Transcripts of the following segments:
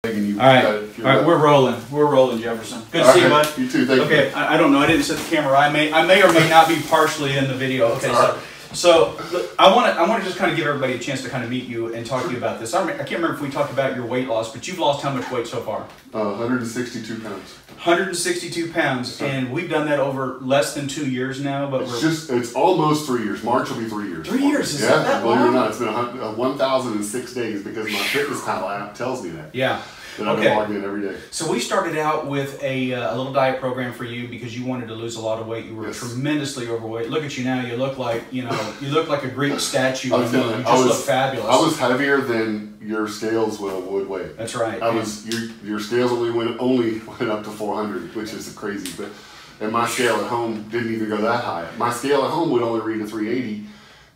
You all right, we're rolling, Jefferson. Good to see you, bud. You too, thank you. Okay, I don't know, I didn't set the camera. I may or may not be partially in the video. Okay, so I want to just kind of give everybody a chance to kind of meet you and talk to you about this. I can't remember if we talked about your weight loss, but you've lost how much weight so far? 162 pounds. 162 pounds, and we've done that over less than 2 years now. But it's almost 3 years. March will be 3 years. 3 years? Is yeah, that believe it or long? not, it's been 1,006 days because my fitness.pal app tells me that. Yeah. That I've been logging in every day. So we started out with a little diet program for you because you wanted to lose a lot of weight. You were tremendously overweight. Look at you now. You look like you look like a Greek statue. You just look fabulous. I was heavier than your scales would weigh. That's right. Your scales only went up to 400, which is crazy. And my scale at home didn't even go that high. My scale at home would only read a 380.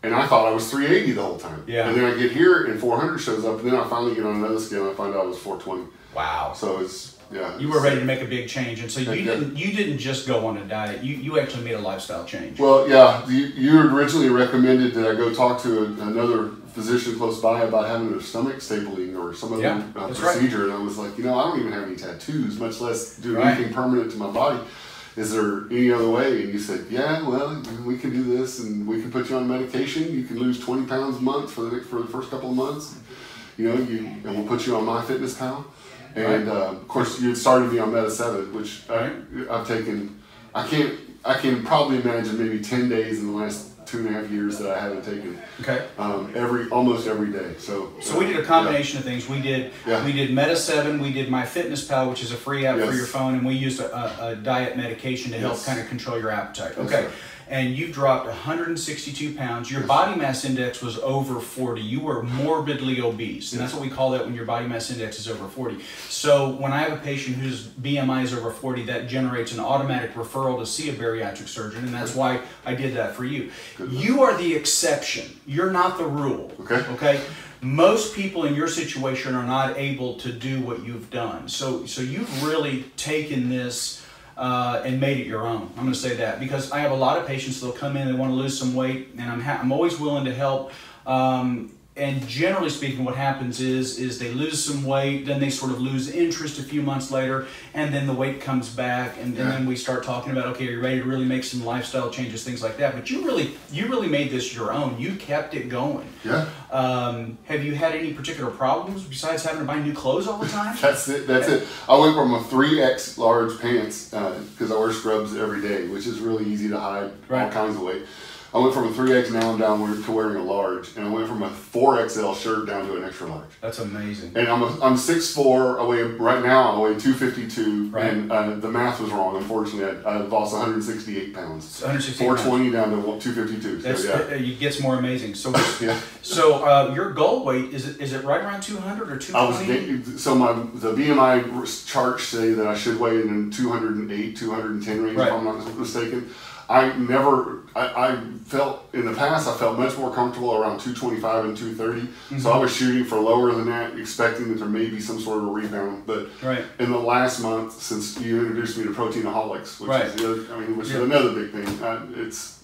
And I thought I was 380 the whole time. Yeah. And then I get here and 400 shows up, and then I finally get on another scale and I find out I was 420. Wow. So yeah. You were ready to make a big change, and so you didn't just go on a diet. You actually made a lifestyle change. Well, yeah. You had originally recommended that I go talk to another physician close by about having a stomach stapling or some other procedure, and I was like, I don't even have any tattoos, much less do anything permanent to my body. Is there any other way? And you said, yeah, well, we can do this, and we can put you on medication. You can lose 20 pounds a month for the first couple of months. And we'll put you on MyFitnessPal. And of course, you had started me on Meta 7, which I've taken. I can probably imagine maybe 10 days in the last 2.5 years that I haven't taken. Okay. Almost every day. So we did a combination of things. We did Meta 7. We did MyFitnessPal, which is a free app for your phone, and we used a diet medication to help kind of control your appetite. Okay. Yes, and you've dropped 162 pounds. Your body mass index was over 40. You were morbidly obese, and that's what we call that when your body mass index is over 40. So when I have a patient whose BMI is over 40, that generates an automatic referral to see a bariatric surgeon, and that's why I did that for you. You are the exception. You're not the rule. Okay? Most people in your situation are not able to do what you've done. So you've really taken this and made it your own. I'm going to say that because I have a lot of patients that'll come in and want to lose some weight, and I'm always willing to help. And generally speaking, what happens is they lose some weight, then they sort of lose interest a few months later, and then the weight comes back, and then we start talking about, okay, are you ready to really make some lifestyle changes, things like that. But you really made this your own. You kept it going. Yeah. Have you had any particular problems besides having to buy new clothes all the time? That's it. I went from a 3X large pants, because I wear scrubs every day, which is really easy to hide all kinds of weight. I went from a 3X, now I'm down to wearing a large, and I went from a 4XL shirt down to an extra large. That's amazing. And I'm 6'4", right now I weigh 252, and the math was wrong, unfortunately. I've lost 168 pounds. 420 down to 252. It gets more amazing. So your goal weight, is it right around 200 or 220? The BMI charts say that I should weigh in 208, 210 range, if I'm not mistaken. I felt, in the past, I felt much more comfortable around 225 and 230. So I was shooting for lower than that, expecting that there may be some sort of a rebound. But in the last month, since you introduced me to Proteinaholics, which is another big thing,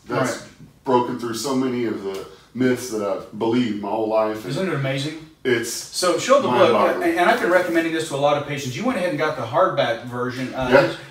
that's broken through so many of the myths that I've believed my whole life. Isn't it amazing? So show the book, and I've been recommending this to a lot of patients. You went ahead and got the hardback version.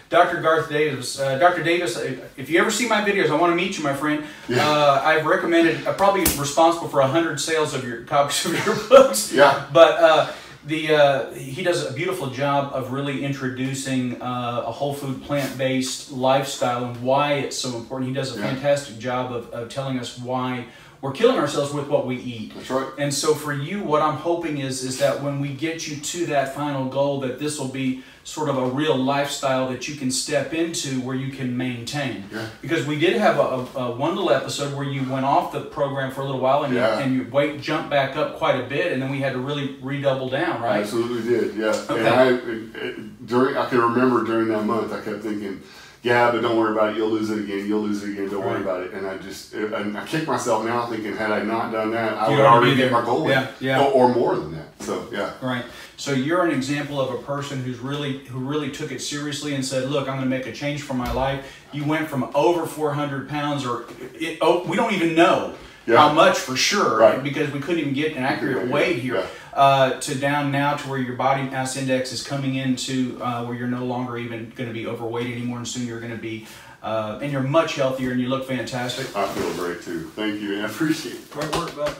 Dr. Garth Davis. Dr. Davis, if you ever see my videos, I want to meet you, my friend. I've recommended, probably responsible for 100 sales of your copies of your books. But he does a beautiful job of really introducing a whole food, plant-based lifestyle and why it's so important. He does a fantastic job of telling us why we're killing ourselves with what we eat. That's right. And so for you, what I'm hoping is that when we get you to that final goal, that this will be sort of a real lifestyle that you can step into where you can maintain. Because we did have a one little episode where you went off the program for a little while and, and your weight jumped back up quite a bit, and then we had to really redouble down, right? Absolutely did, And I can remember during that month, I kept thinking, yeah, but don't worry about it. You'll lose it again. You'll lose it again. Don't worry about it. And I kick myself now thinking, had I not done that, I would already get my goal or more than that. So Right. So you're an example of a person who really took it seriously and said, look, I'm going to make a change for my life. You went from over 400 pounds, we don't even know how much for sure, because we couldn't even get an accurate weight here, to down now to where your body mass index is coming into where you're no longer even going to be overweight anymore, and soon you're going to be, and you're much healthier and you look fantastic. I feel great too. Thank you, man. I appreciate it. Great work, bud.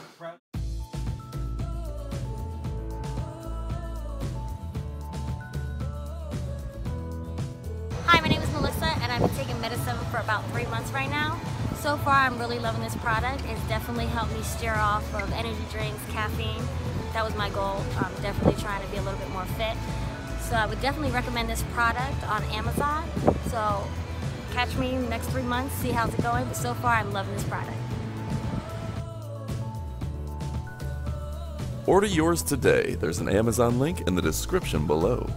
Hi, my name is Melissa, and I've been taking Meta7 for about 3 months right now. So far, I'm really loving this product. It's definitely helped me steer off of energy drinks, caffeine. That was my goal. I'm definitely trying to be a little bit more fit. So I would definitely recommend this product on Amazon. So catch me in the next 3 months, see how's it going. But so far, I'm loving this product. Order yours today. There's an Amazon link in the description below.